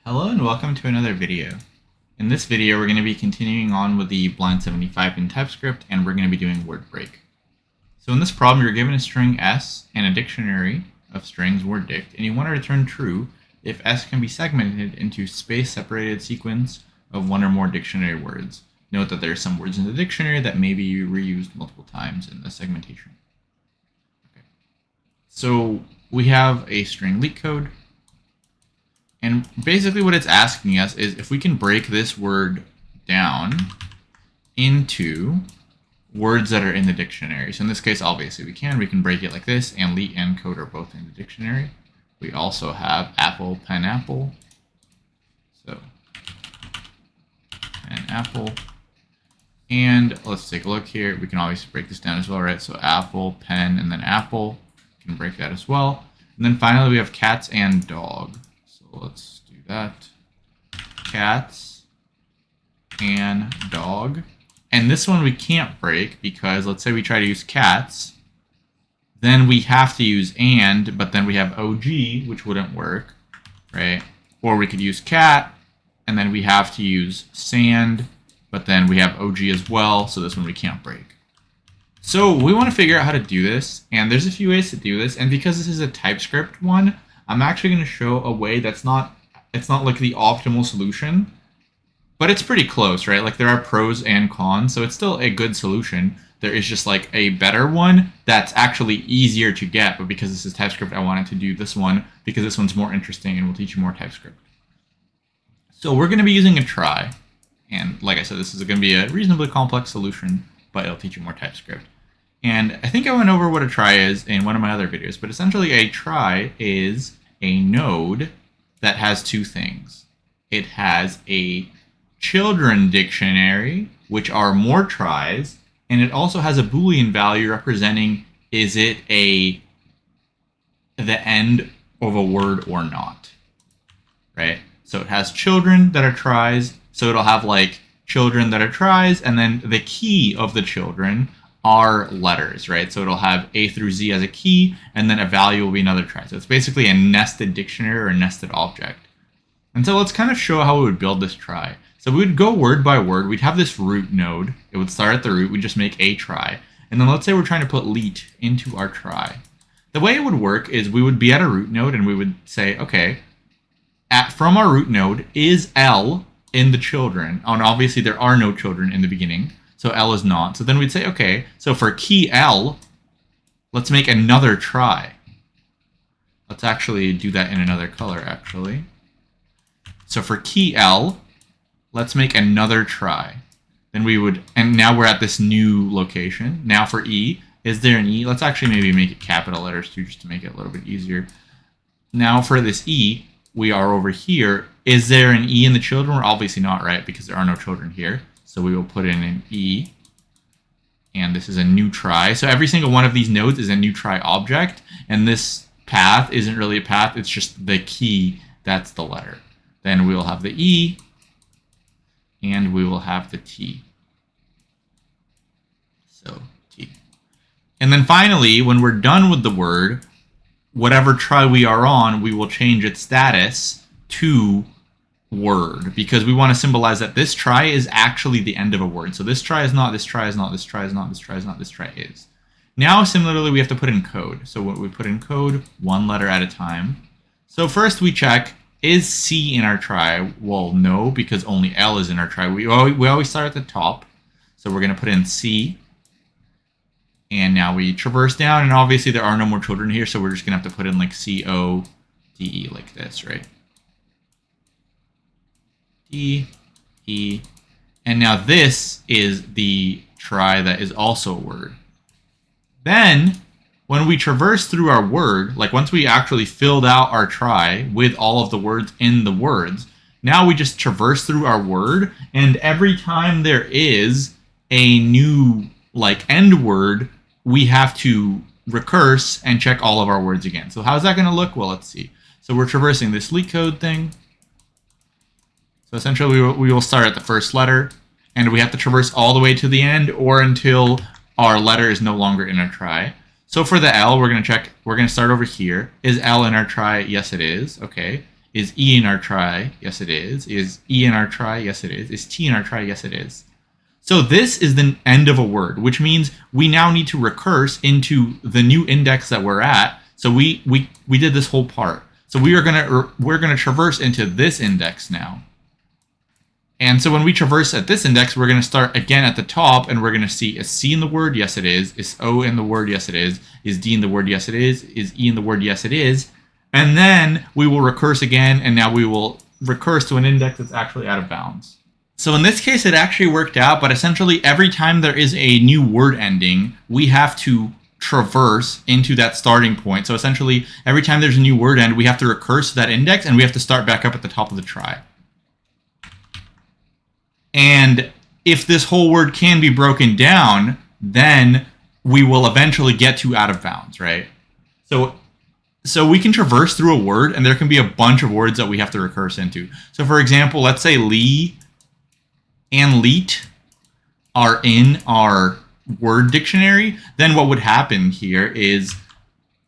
Hello and welcome to another video. In this video we're going to be continuing on with the blind 75 in TypeScript, and we're going to be doing word break. So in this problem you're given a string s and a dictionary of strings word dict, and you want to return true if s can be segmented into space separated sequence of one or more dictionary words. Note that there are some words in the dictionary that may be reused multiple times in the segmentation. Okay. So we have a string LeetCode. And basically what it's asking us is if we can break this word down into words that are in the dictionary. So in this case, obviously we can break it like this, and leet and code are both in the dictionary. We also have apple, pen, apple. So pen, apple. And let's take a look here. We can obviously break this down as well, right? So apple, pen, and then apple. We can break that as well. And then finally we have cats and dog. Let's do that. Cats and dog. And this one we can't break because let's say we try to use cats, then we have to use and, but then we have OG, which wouldn't work, right? Or we could use cat, and then we have to use sand, but then we have OG as well, so this one we can't break. So we want to figure out how to do this, and there's a few ways to do this, and because this is a TypeScript one, I'm actually going to show a way it's not like the optimal solution, but it's pretty close, right? Like there are pros and cons, so it's still a good solution. There is just like a better one that's actually easier to get, but because this is TypeScript, I wanted to do this one because this one's more interesting and will teach you more TypeScript. So we're going to be using a try, and like I said, this is going to be a reasonably complex solution, but it'll teach you more TypeScript. And I think I went over what a try is in one of my other videos, but essentially a try is a node that has two things. It has a children dictionary, which are more tries, and it also has a Boolean value representing is it the end of a word or not, right? So it has children that are tries, so it'll have like children that are tries, and then the key of the children are letters, right? So it'll have A through Z as a key, and then a value will be another try. So it's basically a nested dictionary or a nested object. And so let's kind of show how we would build this try. So we would go word by word. We'd have this root node. It would start at the root. We'd just make a try. And then let's say we're trying to put leet into our try. The way it would work is we would be at a root node and we would say, okay, from our root node is L in the children. And obviously there are no children in the beginning. So L is not. So then we'd say, okay, so for key L, let's make another try. Let's actually do that in another color, actually. So for key L, let's make another try. Then we would, and now we're at this new location. Now for E, is there an E? Let's actually maybe make it capital letters too, just to make it a little bit easier. Now for this E, we are over here. Is there an E in the children? We're obviously not, right? Because there are no children here. So we will put in an E, and this is a new try. So every single one of these nodes is a new try object, and this path isn't really a path, it's just the key, that's the letter. Then we will have the E, and we will have the T. So T. And then finally, when we're done with the word, whatever try we are on, we will change its status to word, because we want to symbolize that this try is actually the end of a word. So this try is not, this try is not, this try is not, this try is not, this try is. Now similarly we have to put in code. So what we put in code, one letter at a time. So first we check, is C in our try? Well, no, because only L is in our try. We always start at the top. So we're going to put in C. And now we traverse down, and obviously there are no more children here, so we're just going to have to put in like C-O-D-E like this, right? D, E, and now this is the try that is also a word. Then, when we traverse through our word, like once we actually filled out our try with all of the words in the words, now we just traverse through our word, and every time there is a new like end word, we have to recurse and check all of our words again. So how's that going to look? Well, let's see. So we're traversing this LeetCode thing. So essentially we will start at the first letter, and we have to traverse all the way to the end or until our letter is no longer in our try. So for the L, we're going to start over here. Is L in our try? Yes, it is. Okay. Is E in our try? Yes, it is. Is E in our try? Yes, it is. Is T in our try? Yes, it is. So this is the end of a word, which means we now need to recurse into the new index that we're at. So we did this whole part. So we're gonna traverse into this index now. And so when we traverse at this index, we're going to start again at the top, and we're going to see, is C in the word? Yes, it is. Is O in the word? Yes, it is. Is D in the word? Yes, it is. Is E in the word? Yes, it is. And then we will recurse again, and now we will recurse to an index that's actually out of bounds. So in this case, it actually worked out, but essentially every time there is a new word ending, we have to traverse into that starting point. So essentially, every time there's a new word end, we have to recurse to that index, and we have to start back up at the top of the try. And if this whole word can be broken down, then we will eventually get to out of bounds, right? So we can traverse through a word, and there can be a bunch of words that we have to recurse into. So for example, let's say Lee and Leet are in our word dictionary. Then what would happen here is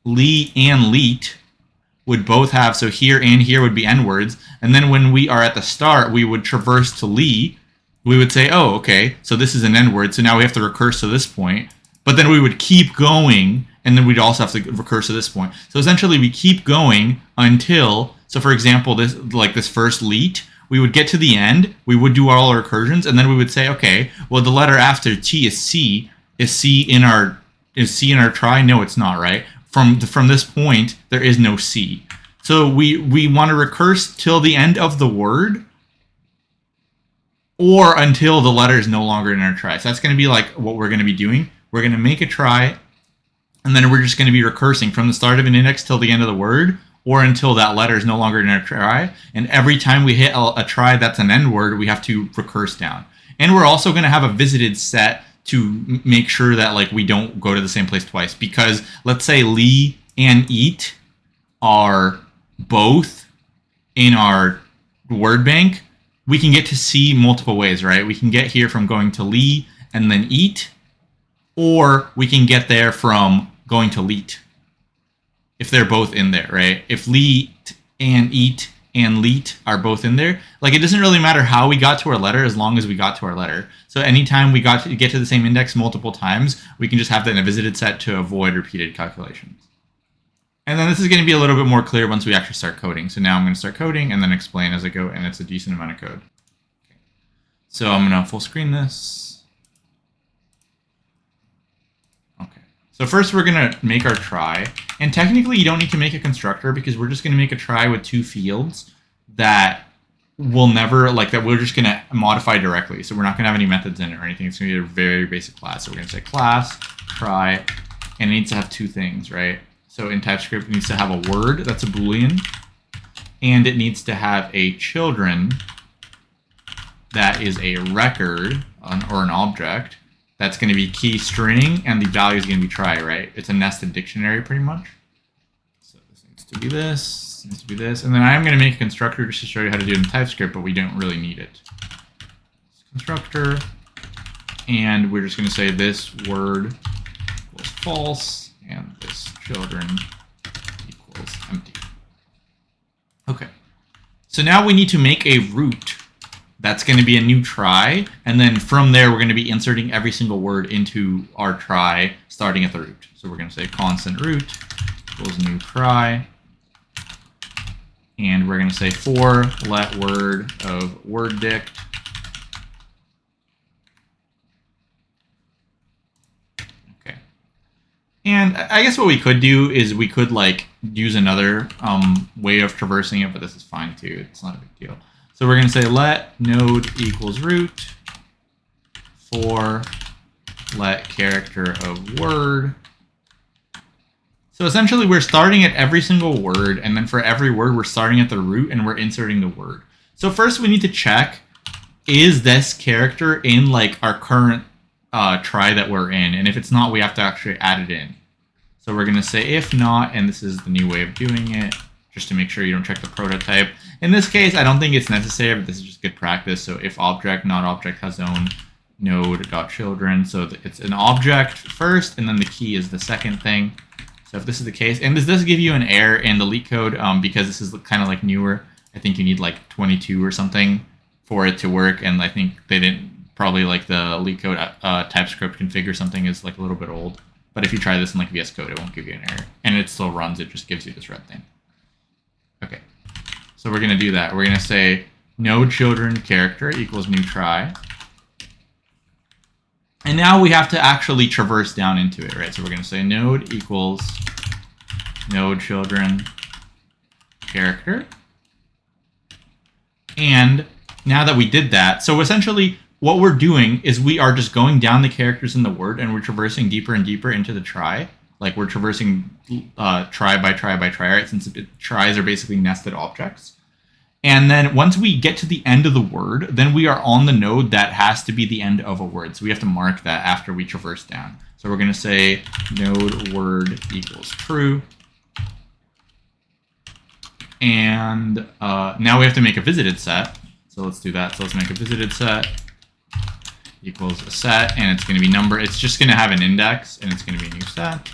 Lee and Leet would both have, so here and here would be N words. And then when we are at the start, we would traverse to Lee. We would say, oh, okay, so this is an N word, so now we have to recurse to this point. But then we would keep going, and then we'd also have to recurse to this point. So essentially, we keep going until, so for example, this first Leet, we would get to the end, we would do all our recursions, and then we would say, okay, well, the letter after T is C. Is C in our try? No, it's not, right? From this point, there is no C. So we want to recurse till the end of the word, or until the letter is no longer in our try. So that's going to be like what we're going to be doing. We're going to make a try, and then we're just going to be recursing from the start of an index till the end of the word, or until that letter is no longer in our try. And every time we hit a try that's an N word, we have to recurse down. And we're also going to have a visited set to make sure that like we don't go to the same place twice. Because let's say Lee and Eat are both in our word bank, we can get to C multiple ways, right? We can get here from going to Lee and then Eat, or we can get there from going to Leet, if they're both in there, right? If Leet and Eat and Leet are both in there, like it doesn't really matter how we got to our letter as long as we got to our letter. So anytime we get to the same index multiple times, we can just have that in a visited set to avoid repeated calculations. And then this is going to be a little bit more clear once we actually start coding. So now I'm going to start coding and then explain as I go, and it's a decent amount of code. Okay. So I'm going to full screen this. Okay. So first we're going to make our try. And technically you don't need to make a constructor because we're just going to make a try with two fields that will never, like that we're just going to modify directly. So we're not going to have any methods in it or anything. It's going to be a very basic class. So we're going to say class, try, and it needs to have two things, right? So in Typescript, it needs to have a word that's a Boolean, and it needs to have a children that is a record or an object that's going to be key string, and the value is going to be try, right? It's a nested dictionary pretty much. So this needs to be this, needs to be this, and then I'm going to make a constructor just to show you how to do it in Typescript, but we don't really need it. Constructor, and we're just going to say this word equals false, and this children equals empty. Okay, so now we need to make a root that's going to be a new try, and then from there we're going to be inserting every single word into our try starting at the root. So we're going to say constant root equals new try, and we're going to say for let word of word dict And I guess what we could do is we could like use another way of traversing it, but this is fine too. It's not a big deal. So we're going to say let node equals root for let character of word. So essentially we're starting at every single word, and then for every word we're starting at the root and we're inserting the word. So first we need to check, is this character in like our current try that we're in? And if it's not, we have to actually add it in. So we're going to say if not, and this is the new way of doing it, just to make sure you don't check the prototype. In this case, I don't think it's necessary, but this is just good practice. So if object, not object has own node.children. So it's an object first, and then the key is the second thing. So if this is the case, and this does give you an error in the LeetCode because this is kind of like newer. I think you need like 22 or something for it to work, and I think they didn't, probably like the LeetCode TypeScript config or something is like a little bit old. But if you try this in like VS Code, it won't give you an error. And it still runs, it just gives you this red thing. Okay, so we're going to do that. We're going to say node children character equals new try. And now we have to actually traverse down into it, right? So we're going to say node equals node children character. And now that we did that, so essentially what we're doing is we are just going down the characters in the word and we're traversing deeper and deeper into the try. Like we're traversing try by try by try, right? Since tries are basically nested objects. And then once we get to the end of the word, then we are on the node that has to be the end of a word. So we have to mark that after we traverse down. So we're going to say node word equals true. And now we have to make a visited set. So let's do that. So let's make a visited set equals a set, and it's going to be number. It's just going to have an index, and it's going to be a new set.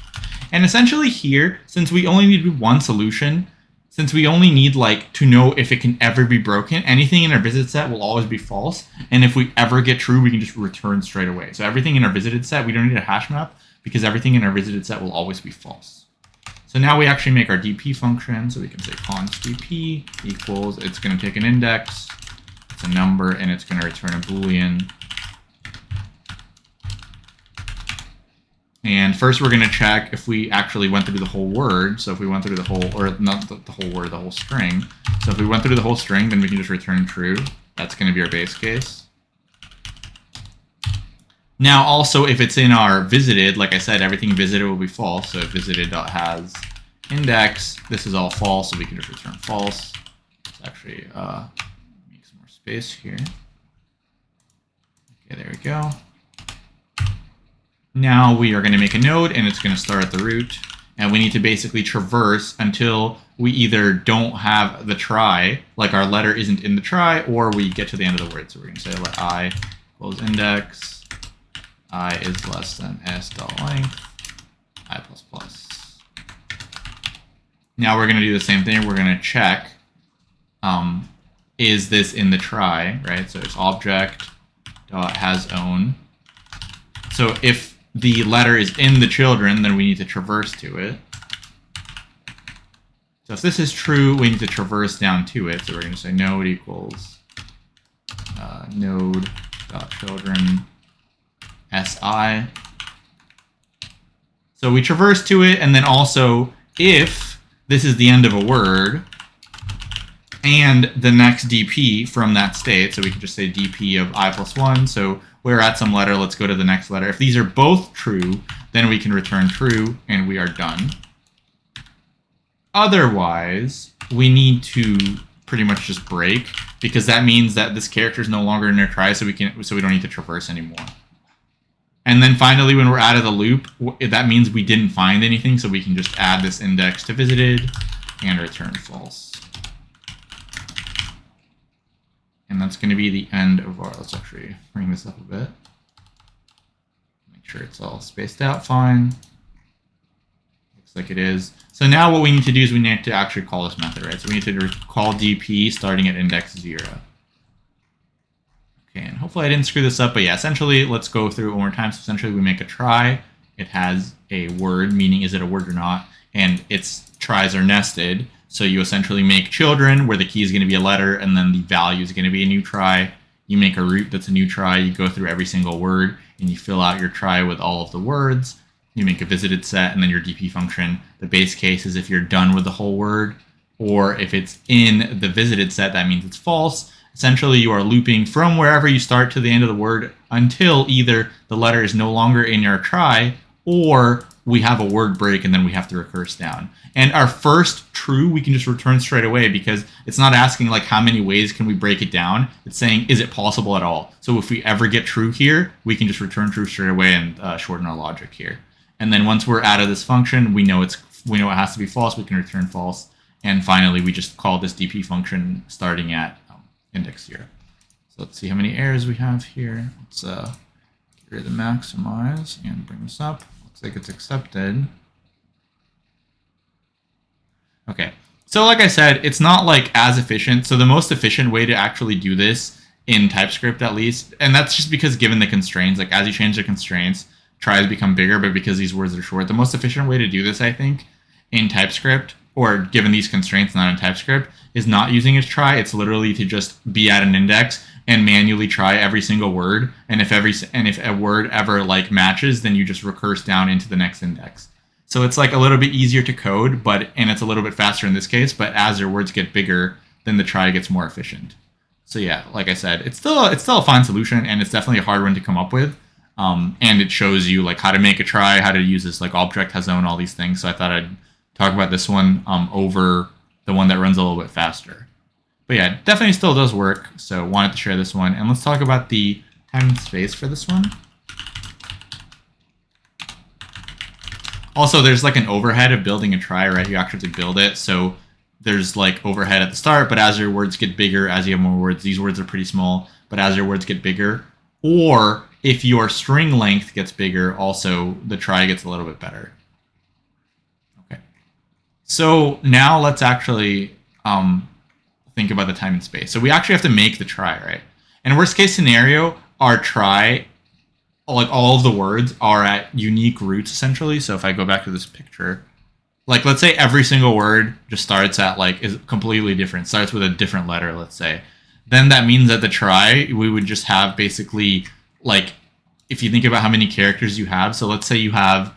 And essentially here, since we only need one solution, since we only need like to know if it can ever be broken, anything in our visit set will always be false. And if we ever get true, we can just return straight away. So everything in our visited set, we don't need a hash map because everything in our visited set will always be false. So now we actually make our DP function. So we can say const DP equals, it's going to take an index, it's a number, and it's going to return a Boolean. And first we're going to check if we actually went through the whole word. So if we went through the whole, or not the whole word, the whole string. So if we went through the whole string, then we can just return true. That's going to be our base case. Now also if it's in our visited, like I said, everything visited will be false. So if visited.has index, this is all false, so we can just return false. Let's actually make some more space here. Okay, there we go. Now we are going to make a node, and it's going to start at the root. And we need to basically traverse until we either don't have the try, like our letter isn't in the try, or we get to the end of the word. So we're going to say let I equals index, I is less than s.length, I++. Now we're going to do the same thing. We're going to check, is this in the try, right? So it's object.hasOwn. So if the letter is in the children, then we need to traverse to it. So if this is true, we need to traverse down to it. So we're going to say node equals node.children si. So we traverse to it, and then also if this is the end of a word and the next DP from that state, so we can just say DP of I+1. So we're at some letter, let's go to the next letter. If these are both true, then we can return true, and we are done. Otherwise, we need to pretty much just break, because that means that this character is no longer in our try, so we don't need to traverse anymore. And then finally, when we're out of the loop, that means we didn't find anything, so we can just add this index to visited and return false. And that's going to be the end of our, let's actually bring this up a bit. Make sure it's all spaced out fine. Looks like it is. So now what we need to do is we need to actually call this method, right? So we need to call DP starting at index 0. Okay, and hopefully I didn't screw this up, but yeah, essentially, let's go through it one more time. So essentially we make a try. It has a word, meaning is it a word or not? And its tries are nested. So you essentially make children, where the key is going to be a letter, and then the value is going to be a new try. You make a root that's a new try. You go through every single word, and you fill out your try with all of the words. You make a visited set, and then your DP function. The base case is if you're done with the whole word, or if it's in the visited set, that means it's false. Essentially, you are looping from wherever you start to the end of the word until either the letter is no longer in your try, or we have a word break and then we have to recurse down. And our first true, we can just return straight away, because it's not asking like how many ways can we break it down. It's saying, is it possible at all? So if we ever get true here, we can just return true straight away and shorten our logic here. And then once we're out of this function, we know it has to be false. We can return false. And finally, we just call this DP function starting at index 0. So let's see how many errors we have here. Let's get rid of the maximize and bring this up. Looks like it's accepted. Okay, So like I said, it's not like as efficient. So the most efficient way to actually do this in TypeScript at least, and that's just because given the constraints, like as you change the constraints, tries become bigger, but because these words are short, the most efficient way to do this, I think, in TypeScript, or given these constraints not in TypeScript, is not using a try. It's literally to just be at an index and manually try every single word, and if a word ever like matches, then you just recurse down into the next index. So it's like a little bit easier to code, and it's a little bit faster in this case. But as your words get bigger, then the try gets more efficient. So yeah, like I said, it's still a fine solution, and it's definitely a hard one to come up with. And it shows you like how to make a try, how to use this like object has own, all these things. So I thought I'd talk about this one over the one that runs a little bit faster. But yeah, it definitely still does work. So wanted to share this one, and let's talk about the time and space for this one. Also, there's like an overhead of building a try, right? You actually have to build it. So there's like overhead at the start, but as your words get bigger, as you have more words, these words are pretty small, but as your words get bigger, or if your string length gets bigger, also the try gets a little bit better. Okay. So now let's actually think about the time and space. So we actually have to make the try, right? In worst case scenario, our try, like all of the words are at unique roots essentially. So if I go back to this picture, like let's say every single word just starts at like is completely different, starts with a different letter, let's say. Then that means that the try, we would just have basically like, if you think about how many characters you have, so let's say you have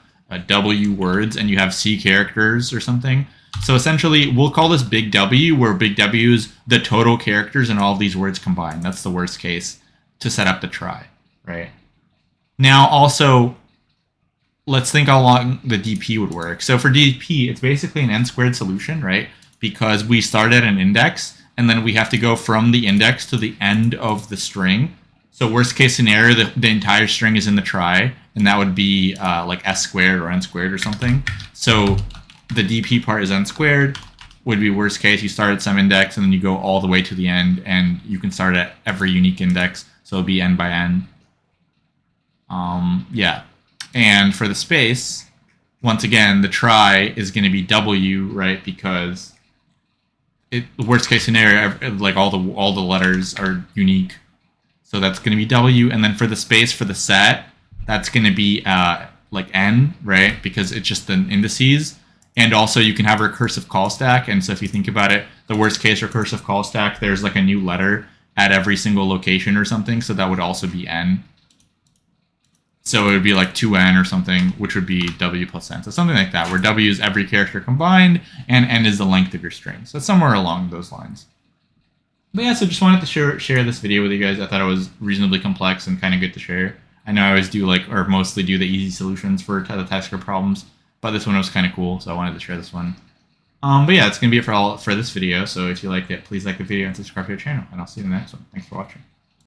W words and you have C characters or something. So essentially, we'll call this big W, where big W is the total characters in all of these words combined. That's the worst case to set up the try, right? Now, also, let's think how long the DP would work. So for DP, it's basically an n-squared solution, right? Because we start at an index, and then we have to go from the index to the end of the string. So worst case scenario, the entire string is in the try, and that would be like s squared or n squared or something. So the DP part is n squared, would be worst case. You start at some index, and then you go all the way to the end, and you can start at every unique index, so it'll be n by n. Yeah. And for the space, once again, the try is going to be W, right? Because the worst case scenario, like all the letters are unique. So that's going to be W. And then for the space for the set, that's going to be like N, right? Because it's just the indices. And also you can have a recursive call stack. And so if you think about it, the worst case recursive call stack, there's like a new letter at every single location or something. So that would also be N. So it would be like 2n or something, which would be W plus n. So something like that, where W is every character combined, and n is the length of your string. So somewhere along those lines. But yeah, so just wanted to share this video with you guys. I thought it was reasonably complex and kind of good to share. I know I always do or mostly do the easy solutions for the TypeScript problems, but this one was kind of cool, so I wanted to share this one. But yeah, it's going to be it for this video. So if you liked it, please like the video and subscribe to the channel, and I'll see you in the next one. Thanks for watching.